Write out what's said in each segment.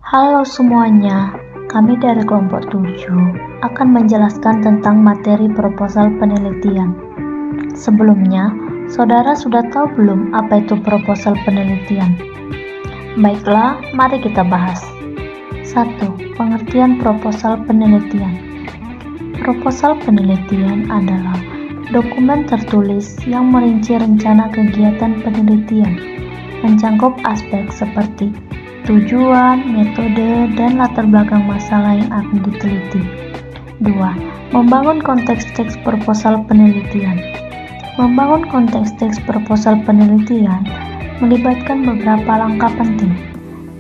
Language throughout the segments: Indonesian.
Halo semuanya, kami dari kelompok 7 akan menjelaskan tentang materi proposal penelitian. Sebelumnya, saudara sudah tahu belum apa itu proposal penelitian? Baiklah, mari kita bahas. 1. Pengertian proposal penelitian. Proposal penelitian adalah dokumen tertulis yang merinci rencana kegiatan penelitian, mencakup aspek seperti tujuan, metode, dan latar belakang masalah yang akan diteliti. 2. Membangun konteks teks proposal penelitian. Membangun konteks teks proposal penelitian melibatkan beberapa langkah penting.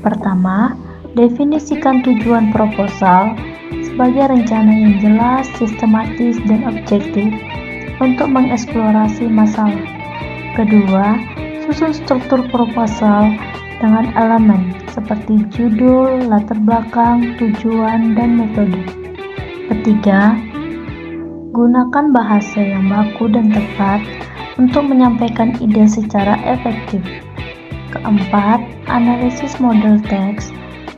Pertama, definisikan tujuan proposal sebagai rencana yang jelas, sistematis, dan objektif untuk mengeksplorasi masalah. Kedua, susun struktur proposal dengan elemen seperti judul, latar belakang, tujuan, dan metode. Ketiga, gunakan bahasa yang baku dan tepat untuk menyampaikan ide secara efektif. Keempat, analisis model teks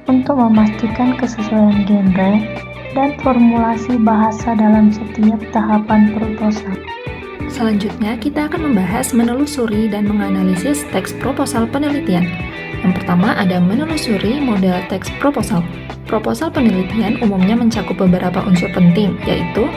untuk memastikan kesesuaian genre dan formulasi bahasa dalam setiap tahapan proposal. Selanjutnya, kita akan membahas menelusuri dan menganalisis teks proposal penelitian. Yang pertama ada menelusuri model teks proposal. Proposal penelitian umumnya mencakup beberapa unsur penting, yaitu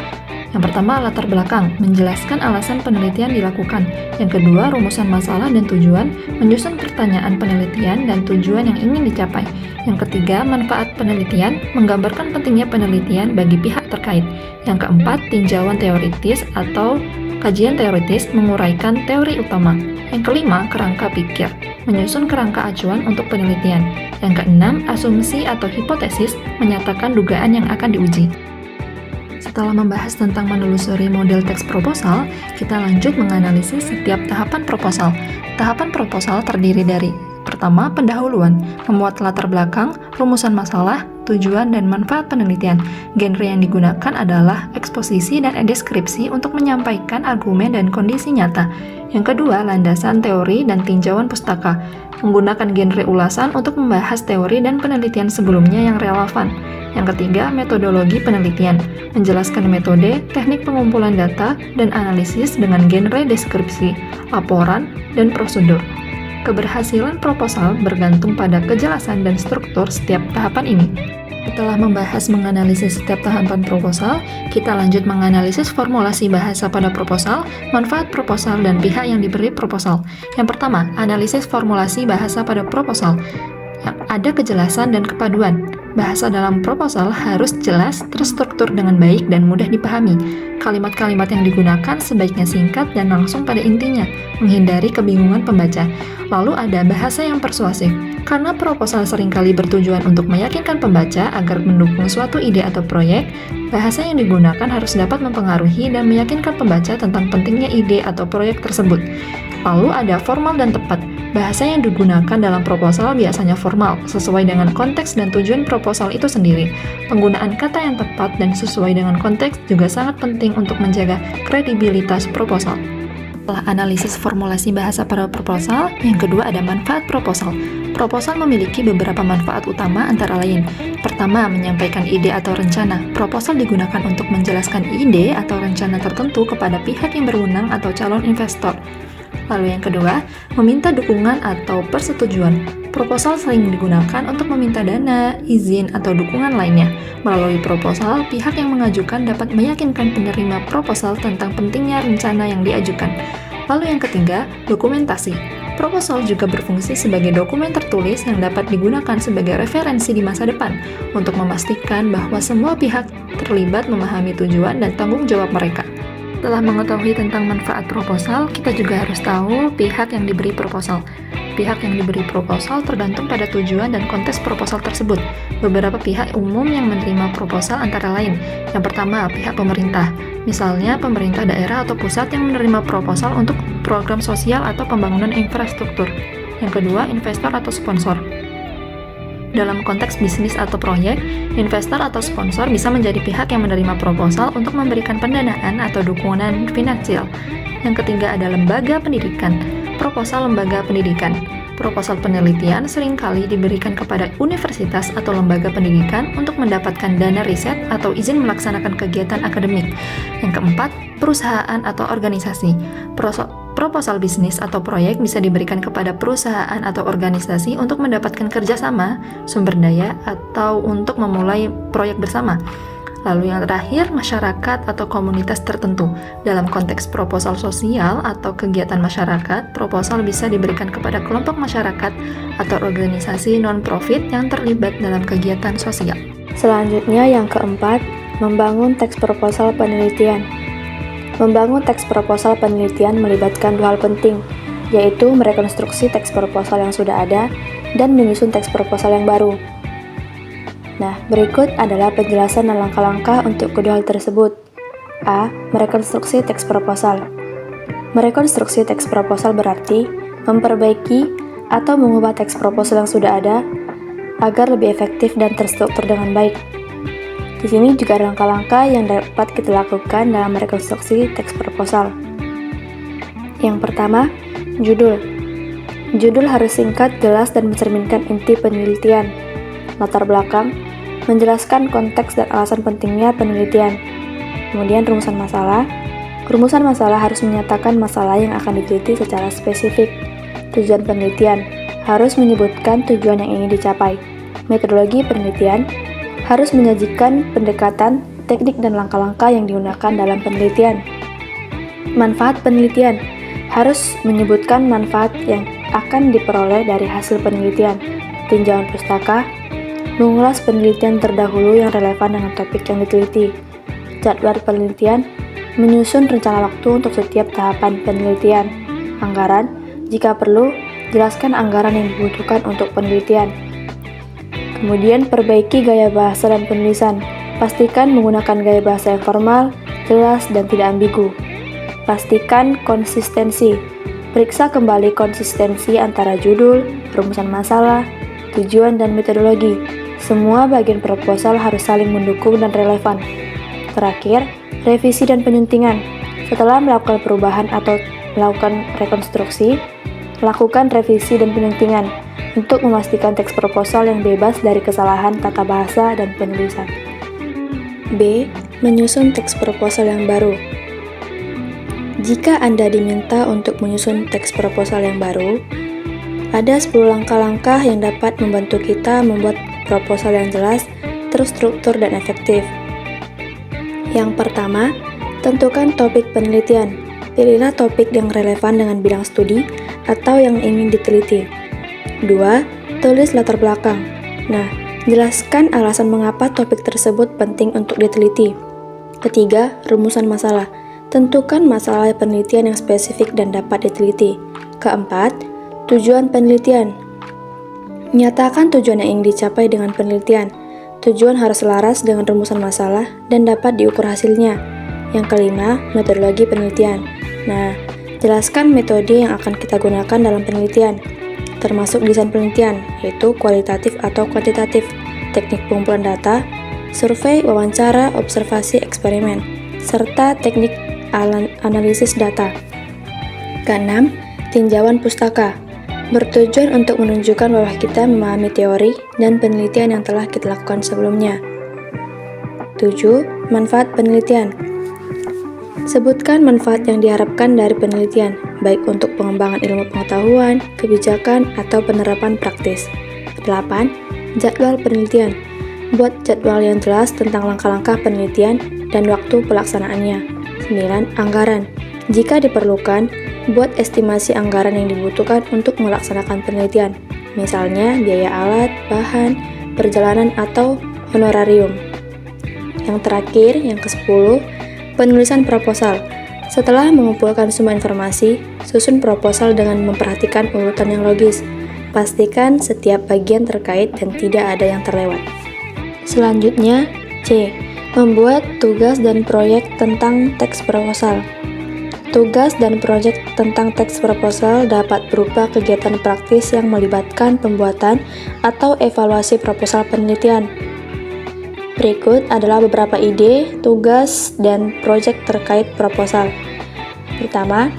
yang pertama latar belakang, menjelaskan alasan penelitian dilakukan. Yang kedua, rumusan masalah dan tujuan, menyusun pertanyaan penelitian dan tujuan yang ingin dicapai. Yang ketiga, manfaat penelitian, menggambarkan pentingnya penelitian bagi pihak terkait. Yang keempat, tinjauan teoritis atau kajian teoritis, menguraikan teori utama. Yang kelima, kerangka pikir, menyusun kerangka acuan untuk penelitian. Yang keenam, asumsi atau hipotesis, menyatakan dugaan yang akan diuji. Setelah membahas tentang menelusuri model teks proposal, kita lanjut menganalisis setiap tahapan proposal. Tahapan proposal terdiri dari pertama, pendahuluan, memuat latar belakang, rumusan masalah, tujuan, dan manfaat penelitian. Genre yang digunakan adalah eksposisi dan deskripsi untuk menyampaikan argumen dan kondisi nyata. Yang kedua, landasan teori dan tinjauan pustaka, menggunakan genre ulasan untuk membahas teori dan penelitian sebelumnya yang relevan. Yang ketiga, metodologi penelitian, menjelaskan metode, teknik pengumpulan data, dan analisis dengan genre deskripsi, laporan, dan prosedur. Keberhasilan proposal bergantung pada kejelasan dan struktur setiap tahapan ini. Setelah membahas menganalisis setiap tahapan proposal, kita lanjut menganalisis formulasi bahasa pada proposal, manfaat proposal, dan pihak yang diberi proposal. Yang pertama, analisis formulasi bahasa pada proposal. Yang ada kejelasan dan kepaduan. Bahasa dalam proposal harus jelas, terstruktur dengan baik, dan mudah dipahami. Kalimat-kalimat yang digunakan sebaiknya singkat dan langsung pada intinya, menghindari kebingungan pembaca. Lalu ada bahasa yang persuasif. Karena proposal seringkali bertujuan untuk meyakinkan pembaca agar mendukung suatu ide atau proyek, bahasa yang digunakan harus dapat mempengaruhi dan meyakinkan pembaca tentang pentingnya ide atau proyek tersebut. Lalu ada formal dan tepat. Bahasa yang digunakan dalam proposal biasanya formal, sesuai dengan konteks dan tujuan proposal itu sendiri. Penggunaan kata yang tepat dan sesuai dengan konteks juga sangat penting untuk menjaga kredibilitas proposal. Setelah analisis formulasi bahasa pada proposal, yang kedua ada manfaat proposal. Proposal memiliki beberapa manfaat utama antara lain. Pertama, menyampaikan ide atau rencana. Proposal digunakan untuk menjelaskan ide atau rencana tertentu kepada pihak yang berwenang atau calon investor. Lalu yang kedua, meminta dukungan atau persetujuan. Proposal sering digunakan untuk meminta dana, izin, atau dukungan lainnya. Melalui proposal, pihak yang mengajukan dapat meyakinkan penerima proposal tentang pentingnya rencana yang diajukan. Lalu yang ketiga, dokumentasi. Proposal juga berfungsi sebagai dokumen tertulis yang dapat digunakan sebagai referensi di masa depan untuk memastikan bahwa semua pihak terlibat memahami tujuan dan tanggung jawab mereka. Setelah mengetahui tentang manfaat proposal, kita juga harus tahu pihak yang diberi proposal. Pihak yang diberi proposal tergantung pada tujuan dan konteks proposal tersebut. Beberapa pihak umum yang menerima proposal antara lain. Yang pertama, pihak pemerintah. Misalnya, pemerintah daerah atau pusat yang menerima proposal untuk program sosial atau pembangunan infrastruktur. Yang kedua, investor atau sponsor. Dalam konteks bisnis atau proyek, investor atau sponsor bisa menjadi pihak yang menerima proposal untuk memberikan pendanaan atau dukungan finansial. Yang ketiga ada lembaga pendidikan. Proposal lembaga pendidikan. Proposal penelitian seringkali diberikan kepada universitas atau lembaga pendidikan untuk mendapatkan dana riset atau izin melaksanakan kegiatan akademik. Yang keempat, perusahaan atau organisasi. Proposal bisnis atau proyek bisa diberikan kepada perusahaan atau organisasi untuk mendapatkan kerjasama, sumber daya, atau untuk memulai proyek bersama. Lalu yang terakhir, masyarakat atau komunitas tertentu. Dalam konteks proposal sosial atau kegiatan masyarakat, proposal bisa diberikan kepada kelompok masyarakat atau organisasi non-profit yang terlibat dalam kegiatan sosial. Selanjutnya yang keempat, membangun teks proposal penelitian. Membangun teks proposal penelitian melibatkan dua hal penting, yaitu merekonstruksi teks proposal yang sudah ada dan menyusun teks proposal yang baru. Nah, berikut adalah penjelasan dan langkah-langkah untuk kedua hal tersebut. A. Merekonstruksi teks proposal. Merekonstruksi teks proposal berarti memperbaiki atau mengubah teks proposal yang sudah ada agar lebih efektif dan terstruktur dengan baik. Di sini juga ada langkah-langkah yang dapat kita lakukan dalam merekonstruksi teks proposal. Yang pertama, judul. Judul harus singkat, jelas, dan mencerminkan inti penelitian. Latar belakang, menjelaskan konteks dan alasan pentingnya penelitian. Kemudian rumusan masalah. Rumusan masalah harus menyatakan masalah yang akan diteliti secara spesifik. Tujuan penelitian harus menyebutkan tujuan yang ingin dicapai. Metodologi penelitian harus menyajikan pendekatan, teknik, dan langkah-langkah yang digunakan dalam penelitian. Manfaat penelitian harus menyebutkan manfaat yang akan diperoleh dari hasil penelitian. Tinjauan pustaka, mengulas penelitian terdahulu yang relevan dengan topik yang diteliti. Jadwal penelitian, menyusun rencana waktu untuk setiap tahapan penelitian. Anggaran, jika perlu, jelaskan anggaran yang dibutuhkan untuk penelitian. Kemudian, perbaiki gaya bahasa dan penulisan. Pastikan menggunakan gaya bahasa yang formal, jelas, dan tidak ambigu. Pastikan konsistensi. Periksa kembali konsistensi antara judul, rumusan masalah, tujuan, dan metodologi. Semua bagian proposal harus saling mendukung dan relevan. Terakhir, revisi dan penyuntingan. Setelah melakukan perubahan atau melakukan rekonstruksi, lakukan revisi dan penyuntingan untuk memastikan teks proposal yang bebas dari kesalahan tata bahasa dan penulisan. B. Menyusun teks proposal yang baru. Jika Anda diminta untuk menyusun teks proposal yang baru, ada 10 langkah-langkah yang dapat membantu kita membuat proposal yang jelas, terstruktur, dan efektif. Yang pertama, tentukan topik penelitian. Pilihlah topik yang relevan dengan bidang studi atau yang ingin diteliti. 2. Tulis latar belakang. Nah, jelaskan alasan mengapa topik tersebut penting untuk diteliti. Ketiga, rumusan masalah. Tentukan masalah penelitian yang spesifik dan dapat diteliti. Keempat, tujuan penelitian. Nyatakan tujuan yang ingin dicapai dengan penelitian. Tujuan harus selaras dengan rumusan masalah dan dapat diukur hasilnya. Yang kelima, metodologi penelitian. Nah, jelaskan metode yang akan kita gunakan dalam penelitian, termasuk desain penelitian, yaitu kualitatif atau kuantitatif, teknik pengumpulan data, survei, wawancara, observasi, eksperimen, serta teknik analisis data. Keenam, tinjauan pustaka. Bertujuan untuk menunjukkan bahwa kita memahami teori dan penelitian yang telah kita lakukan sebelumnya. 7. Manfaat penelitian. Sebutkan manfaat yang diharapkan dari penelitian, baik untuk pengembangan ilmu pengetahuan, kebijakan, atau penerapan praktis. 8. Jadwal penelitian. Buat jadwal yang jelas tentang langkah-langkah penelitian dan waktu pelaksanaannya. 9. Anggaran. Jika diperlukan, buat estimasi anggaran yang dibutuhkan untuk melaksanakan penelitian, misalnya biaya alat, bahan, perjalanan, atau honorarium. Yang terakhir, yang ke-10, penulisan proposal. Setelah mengumpulkan semua informasi, susun proposal dengan memperhatikan urutan yang logis. Pastikan setiap bagian terkait dan tidak ada yang terlewat. Selanjutnya, C. Membuat tugas dan proyek tentang teks proposal. Tugas dan proyek tentang teks proposal dapat berupa kegiatan praktis yang melibatkan pembuatan atau evaluasi proposal penelitian. Berikut adalah beberapa ide, tugas, dan proyek terkait proposal. Pertama,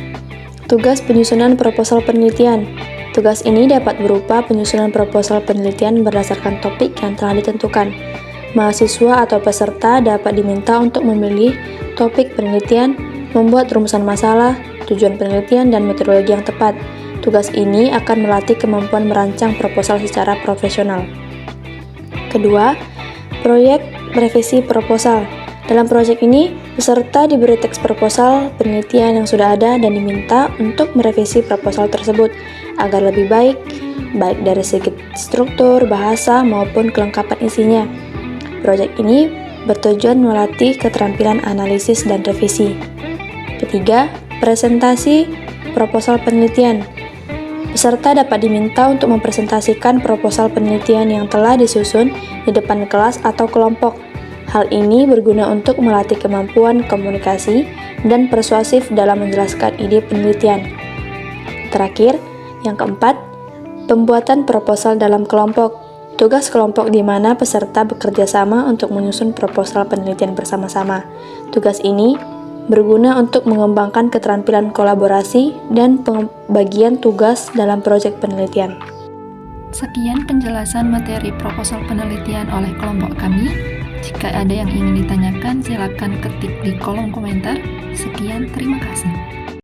tugas penyusunan proposal penelitian. Tugas ini dapat berupa penyusunan proposal penelitian berdasarkan topik yang telah ditentukan. Mahasiswa atau peserta dapat diminta untuk memilih topik penelitian, membuat rumusan masalah, tujuan penelitian, dan metodologi yang tepat. Tugas ini akan melatih kemampuan merancang proposal secara profesional. Kedua, proyek revisi proposal. Dalam proyek ini, peserta diberi teks proposal penelitian yang sudah ada dan diminta untuk merevisi proposal tersebut agar lebih baik dari segi struktur, bahasa, maupun kelengkapan isinya. Proyek ini bertujuan melatih keterampilan analisis dan revisi. Ketiga, presentasi proposal penelitian. Peserta dapat diminta untuk mempresentasikan proposal penelitian yang telah disusun di depan kelas atau kelompok. Hal ini berguna untuk melatih kemampuan komunikasi dan persuasif dalam menjelaskan ide penelitian. Terakhir, yang keempat, pembuatan proposal dalam kelompok. Tugas kelompok di mana peserta bekerja sama untuk menyusun proposal penelitian bersama-sama. Tugas ini berguna untuk mengembangkan keterampilan kolaborasi dan pembagian tugas dalam proyek penelitian. Sekian penjelasan materi proposal penelitian oleh kelompok kami. Jika ada yang ingin ditanyakan, silakan ketik di kolom komentar. Sekian, terima kasih.